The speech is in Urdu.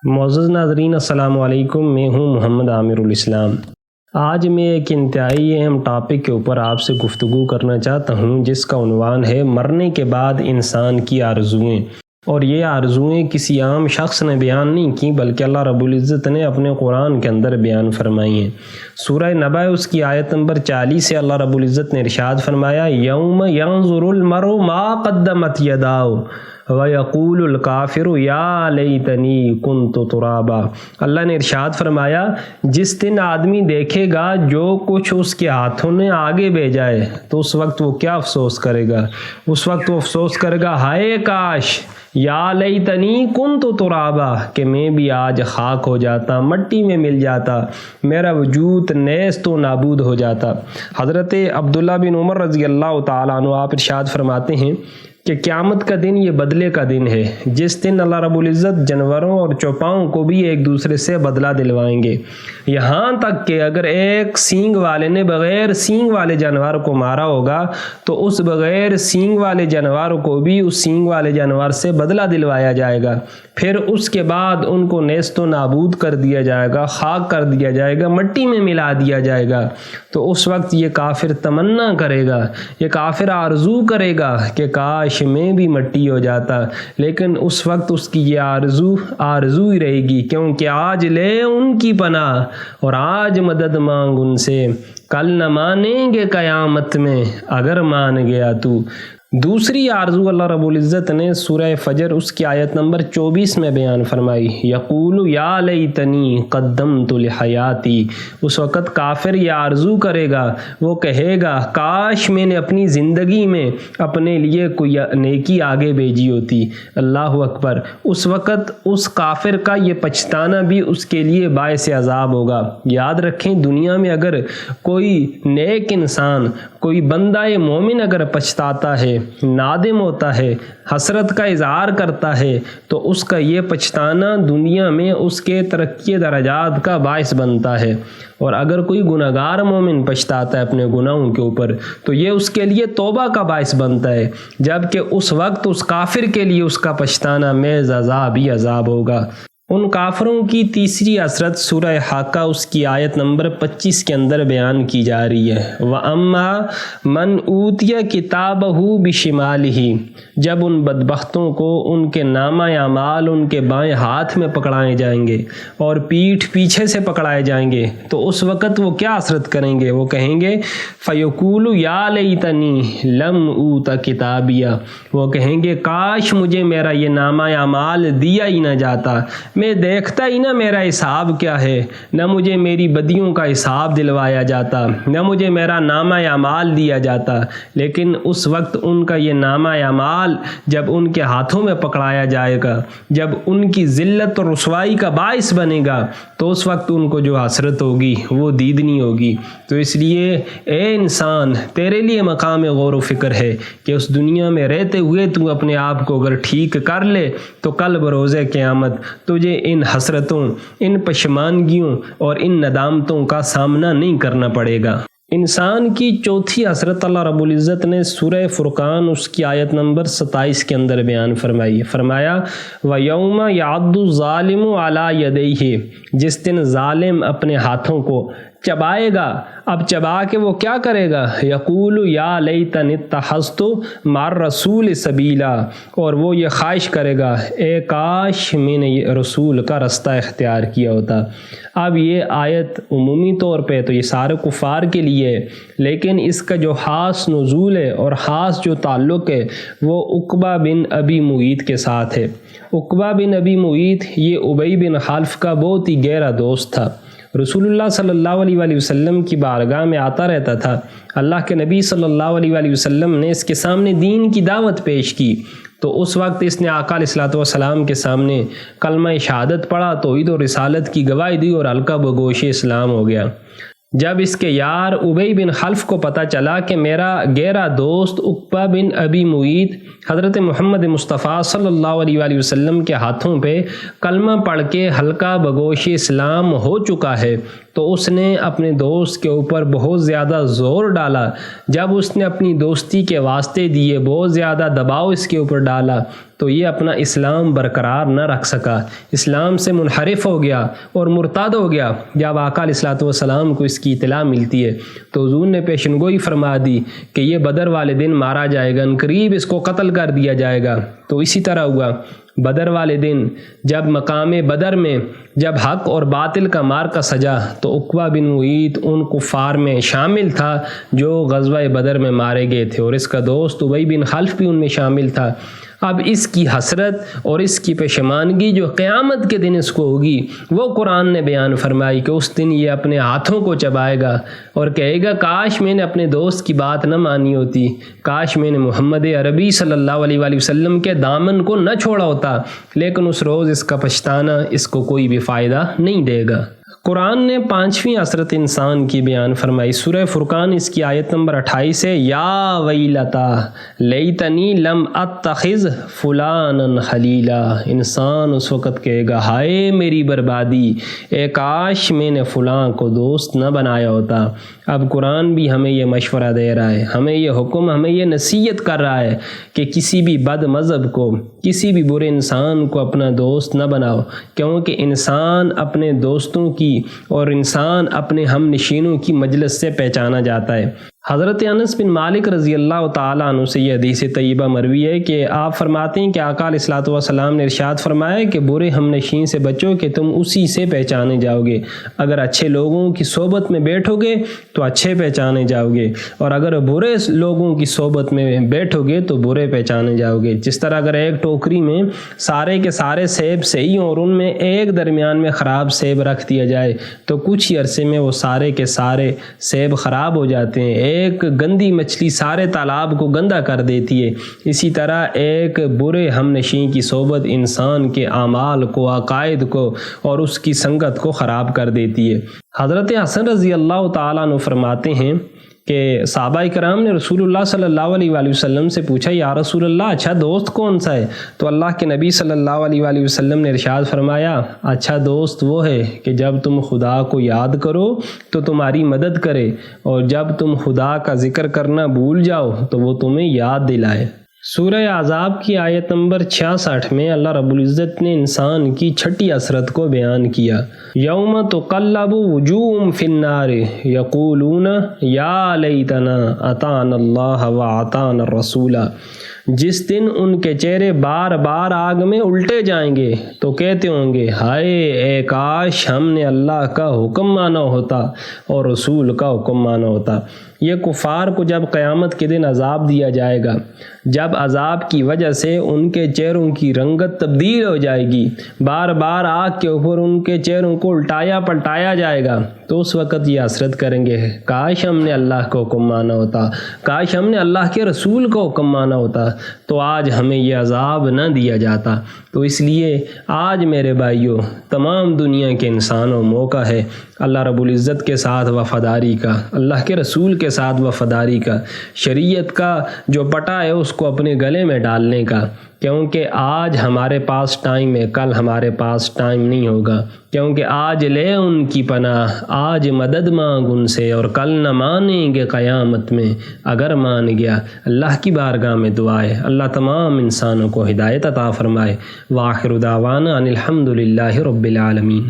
معزز ناظرین السلام علیکم، میں ہوں محمد عامر الاسلام۔ آج میں ایک انتہائی اہم ٹاپک کے اوپر آپ سے گفتگو کرنا چاہتا ہوں، جس کا عنوان ہے مرنے کے بعد انسان کی آرزوئیں۔ اور یہ آرزوئیں کسی عام شخص نے بیان نہیں کی، بلکہ اللہ رب العزت نے اپنے قرآن کے اندر بیان فرمائی ہیں۔ سورہ نبأ اس کی آیت نمبر 40 سے اللہ رب العزت نے ارشاد فرمایا، یوم ینظر المرء ما قدمت یداہ وَيَقُولُ الْكَافِرُ يَا لَيْتَنِي كُنْتُ تُرَابًا۔ اللہ نے ارشاد فرمایا، جس دن آدمی دیکھے گا جو کچھ اس کے ہاتھوں نے آگے بھیجا ہے تو اس وقت وہ کیا افسوس کرے گا؟ اس وقت وہ افسوس کرے گا، ہائے کاش، یا لیتنی کنت ترابا، کہ میں بھی آج خاک ہو جاتا، مٹی میں مل جاتا، میرا وجود نیست و نابود ہو جاتا۔ حضرت عبداللہ بن عمر رضی اللہ تعالیٰ عنہ آپ ارشاد فرماتے ہیں کہ قیامت کا دن یہ بدلے کا دن ہے، جس دن اللہ رب العزت جانوروں اور چوپاؤں کو بھی ایک دوسرے سے بدلہ دلوائیں گے، یہاں تک کہ اگر ایک سینگ والے نے بغیر سینگ والے جانور کو مارا ہوگا تو اس بغیر سینگ والے جانور کو بھی اس سینگ والے جانور سے بدلہ دلوایا جائے گا، پھر اس کے بعد ان کو نیست و نابود کر دیا جائے گا، خاک کر دیا جائے گا، مٹی میں ملا دیا جائے گا۔ تو اس وقت یہ کافر تمنا کرے گا، یہ کافر آرزو کرے گا کہ کاش میں بھی مٹی ہو جاتا، لیکن اس وقت اس کی یہ آرزو ہی رہے گی، کیونکہ آج لے ان کی پناہ اور آج مدد مانگ ان سے، کل نہ مانیں گے قیامت میں اگر مان گیا تو۔ دوسری آرزو اللہ رب العزت نے سورہ فجر اس کی آیت نمبر 24 میں بیان فرمائی، یقول یا لیتنی قدمت لحیاتی۔ اس وقت کافر یہ آرزو کرے گا، وہ کہے گا، کاش میں نے اپنی زندگی میں اپنے لیے کوئی نیکی آگے بھیجی ہوتی۔ اللہ اکبر۔ اس وقت اس کافر کا یہ پچھتانا بھی اس کے لیے باعث عذاب ہوگا۔ یاد رکھیں، دنیا میں اگر کوئی نیک انسان، کوئی بندہ مومن اگر پچھتاتا ہے، نادم ہوتا ہے، حسرت کا اظہار کرتا ہے، تو اس کا یہ پچھتانا دنیا میں اس کے ترقی درجات کا باعث بنتا ہے۔ اور اگر کوئی گناہگار مومن پچھتاتا ہے اپنے گناہوں کے اوپر تو یہ اس کے لیے توبہ کا باعث بنتا ہے، جبکہ اس وقت اس کافر کے لیے اس کا پچھتانا محض عذاب ہی عذاب ہوگا۔ ان کافروں کی تیسری حسرت سورہ حاقہ اس کی آیت نمبر 25 کے اندر بیان کی جا رہی ہے، وَأَمَّا مَنْ أُوتِيَ كِتَابَهُ بِشِمَالِهِ۔ جب ان بدبختوں کو ان کے نامہ اعمال ان کے بائیں ہاتھ میں پکڑائے جائیں گے اور پیٹھ پیچھے سے پکڑائے جائیں گے تو اس وقت وہ کیا حسرت کریں گے؟ وہ کہیں گے، فَيَقُولُ يَا لَيْتَنِي لَمْ أُوتَ كِتَابِيَهْ۔ وہ کہیں گے، کاش مجھے میرا یہ نامہ اعمال دیا ہی نہ جاتا، میں دیکھتا ہی نہ میرا حساب کیا ہے، نہ مجھے میری بدیوں کا حساب دلوایا جاتا، نہ مجھے میرا نامہ اعمال دیا جاتا۔ لیکن اس وقت ان کا یہ نامہ اعمال جب ان کے ہاتھوں میں پکڑایا جائے گا، جب ان کی ذلت اور رسوائی کا باعث بنے گا، تو اس وقت ان کو جو حسرت ہوگی وہ دیدنی ہوگی۔ تو اس لیے اے انسان، تیرے لیے مقام غور و فکر ہے کہ اس دنیا میں رہتے ہوئے تو اپنے آپ کو اگر ٹھیک کر لے تو کل بروز قیامت تجھے ان حسرتوں، ان پشیمانگیوں اور ان ندامتوں کا سامنا نہیں کرنا پڑے گا۔ انسان کی چوتھی حسرت اللہ رب العزت نے سورہ فرقان اس کی آیت نمبر 27 کے اندر بیان فرمائی، فرمایا، وَيَوْمَ يَعَضُّ الظَّالِمُ عَلَى يَدَيْهِ۔ جس دن ظالم اپنے ہاتھوں کو چبائے گا، اب چبا کے وہ کیا کرے گا؟ یقول یا لیتنی اتخذت مع الرسول سبیلا۔ اور وہ یہ خواہش کرے گا، اے کاش میں نے یہ رسول کا رستہ اختیار کیا ہوتا۔ اب یہ آیت عمومی طور پہ تو یہ سارے کفار کے لیے ہے، لیکن اس کا جو خاص نزول ہے اور خاص جو تعلق ہے وہ عقبہ بن ابی معیط کے ساتھ ہے۔ عقبہ بن ابی معیط یہ ابی بن خلف کا بہت ہی گہرا دوست تھا، رسول اللہ صلی اللہ علیہ وآلہ وسلم کی بارگاہ میں آتا رہتا تھا۔ اللہ کے نبی صلی اللہ علیہ وآلہ وسلم نے اس کے سامنے دین کی دعوت پیش کی تو اس وقت اس نے آقا علیہ الصلوۃ والسلام کے سامنے کلمہ شہادت پڑھا، توحید و رسالت کی گواہی دی اور حلقہ بگوش اسلام ہو گیا۔ جب اس کے یار ابی بن خلف کو پتہ چلا کہ میرا گہرا دوست عقبہ بن ابی معیط حضرت محمد مصطفیٰ صلی اللہ علیہ وآلہ وسلم کے ہاتھوں پہ کلمہ پڑھ کے حلقہ بگوش اسلام ہو چکا ہے، تو اس نے اپنے دوست کے اوپر بہت زیادہ زور ڈالا، جب اس نے اپنی دوستی کے واسطے دیے، بہت زیادہ دباؤ اس کے اوپر ڈالا، تو یہ اپنا اسلام برقرار نہ رکھ سکا، اسلام سے منحرف ہو گیا اور مرتد ہو گیا۔ جب آقا علیہ الصلوۃ والسلام کو اس کی اطلاع ملتی ہے تو حضور نے پیشن گوئی فرما دی کہ یہ بدر والے دن مارا جائے گا، عنقریب اس کو قتل کر دیا جائے گا۔ تو اسی طرح ہوا، بدر والے دن جب مقام بدر میں جب حق اور باطل کا مارکا سجا تو عقبہ بن معیط ان کفار میں شامل تھا جو غزوہ بدر میں مارے گئے تھے، اور اس کا دوست ابی بن خلف بھی ان میں شامل تھا۔ اب اس کی حسرت اور اس کی پشیمانگی جو قیامت کے دن اس کو ہوگی، وہ قرآن نے بیان فرمائی کہ اس دن یہ اپنے ہاتھوں کو چبائے گا اور کہے گا کاش میں نے اپنے دوست کی بات نہ مانی ہوتی، کاش میں نے محمد عربی صلی اللہ علیہ وآلہ وسلم کے دامن کو نہ چھوڑا ہوتا۔ لیکن اس روز اس کا پچھتانا اس کو کوئی بھی فائدہ نہیں دے گا۔ قرآن نے 5ویں حسرت انسان کی بیان فرمائی، سورہ فرقان اس کی آیت نمبر 28 ہے، یا ویلتا لیتنی لم اتخذ فلانا خلیلا۔ انسان اس وقت کہے گا ہائے میری بربادی، اے کاش میں نے فلاں کو دوست نہ بنایا ہوتا۔ اب قرآن بھی ہمیں یہ مشورہ دے رہا ہے، ہمیں یہ حکم، ہمیں یہ نصیحت کر رہا ہے کہ کسی بھی بد مذہب کو، کسی بھی برے انسان کو اپنا دوست نہ بناؤ، کیونکہ انسان اپنے دوستوں کی اور انسان اپنے ہم نشینوں کی مجلس سے پہچانا جاتا ہے۔ حضرت انس بن مالک رضی اللہ تعالیٰ عنہ سے یہ حدیث طیبہ مروی ہے کہ آپ فرماتے ہیں کہ آقا علیہ الصلوۃ والسلام نے ارشاد فرمایا کہ برے ہم نشین سے بچو کہ تم اسی سے پہچانے جاؤ گے۔ اگر اچھے لوگوں کی صحبت میں بیٹھو گے تو اچھے پہچانے جاؤ گے، اور اگر برے لوگوں کی صحبت میں بیٹھو گے تو برے پہچانے جاؤ گے۔ جس طرح اگر ایک ٹوکری میں سارے کے سارے سیب صحیح اور ان میں ایک درمیان میں خراب سیب رکھ دیا جائے تو کچھ ہی عرصے میں وہ سارے کے سارے سیب خراب ہو جاتے ہیں۔ ایک گندی مچھلی سارے تالاب کو گندا کر دیتی ہے۔ اسی طرح ایک برے ہم نشین کی صحبت انسان کے اعمال کو، عقائد کو اور اس کی سنگت کو خراب کر دیتی ہے۔ حضرت حسن رضی اللہ تعالیٰ عنہ فرماتے ہیں کہ صحابہ کرام نے رسول اللہ صلی اللہ علیہ وآلہ وسلم سے پوچھا یا رسول اللہ اچھا دوست کون سا ہے؟ تو اللہ کے نبی صلی اللہ علیہ وآلہ وسلم نے ارشاد فرمایا اچھا دوست وہ ہے کہ جب تم خدا کو یاد کرو تو تمہاری مدد کرے، اور جب تم خدا کا ذکر کرنا بھول جاؤ تو وہ تمہیں یاد دلائے۔ سورہ احزاب کی آیت نمبر 66 میں اللہ رب العزت نے انسان کی چھٹی حسرت کو بیان کیا، یوم تقلب وجوہہم فی النار یقولون یا لیتنا اطعنا اللہ واطعنا الرسول۔ جس دن ان کے چہرے بار بار آگ میں الٹے جائیں گے تو کہتے ہوں گے ہائے اے کاش ہم نے اللہ کا حکم مانا ہوتا اور رسول کا حکم مانا ہوتا۔ یہ کفار کو جب قیامت کے دن عذاب دیا جائے گا، جب عذاب کی وجہ سے ان کے چہروں کی رنگت تبدیل ہو جائے گی، بار بار آگ کے اوپر ان کے چہروں کو الٹایا پلٹایا جائے گا، تو اس وقت یہ حسرت کریں گے کاش ہم نے اللہ کا حکم مانا ہوتا، کاش ہم نے اللہ کے رسول کا حکم مانا ہوتا تو آج ہمیں یہ عذاب نہ دیا جاتا۔ تو اس لیے آج میرے بھائیوں تمام دنیا کے انسانوں موقع ہے اللہ رب العزت کے ساتھ وفاداری کا، اللہ کے رسول کے ساتھ وفاداری کا، شریعت کا جو پٹا ہے اس کو اپنے گلے میں ڈالنے کا، کیونکہ آج ہمارے پاس ٹائم ہے، کل ہمارے پاس ٹائم نہیں ہوگا، کیونکہ آج لے ان کی پناہ، آج مدد مانگ ان سے، اور کل نہ مانیں گے قیامت میں اگر مان گیا۔ اللہ کی بارگاہ میں دعا ہے اللہ تمام انسانوں کو ہدایت عطا فرمائے۔ وآخر دعوانا ان الحمد للہ رب العالمین۔